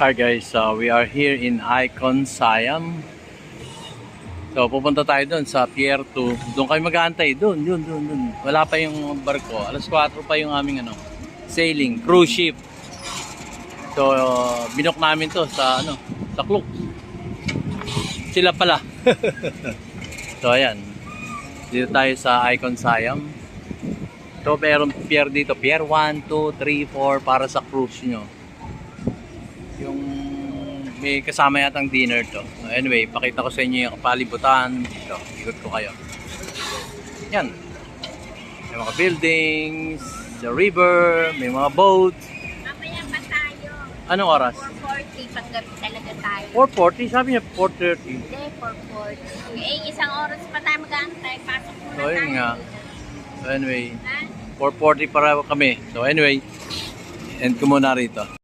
Hi guys, we are here in Icon Siam. So pupunta tayo doon sa Pier 2. Doon kayo mag-aantay, doon. Wala pa yung barko. Alas 4 pa yung aming sailing, cruise ship. So binook namin to sa sa Klook. Sila pala. So ayan. Dito tayo sa Icon Siam. So merong pier dito, Pier 1, 2, 3, 4 para sa cruise nyo. Yung may kasama yatang dinner to. Anyway, pakita ko sa inyo yung palibutan. Ito, ikot ko kayo. Yan. May mga buildings, the river, may mga boats. Mamaya pa tayo. Anong oras? 4:40 paggabi talaga tayo. 4:40? Sabi niya 4:30. Hindi, 4:40. Eh, isang oras pa tayo mag-aantay. Pasok muna So, yun tayo. nga. So, anyway, Ha? 4:40 para kami. So, anyway, end ko muna rito.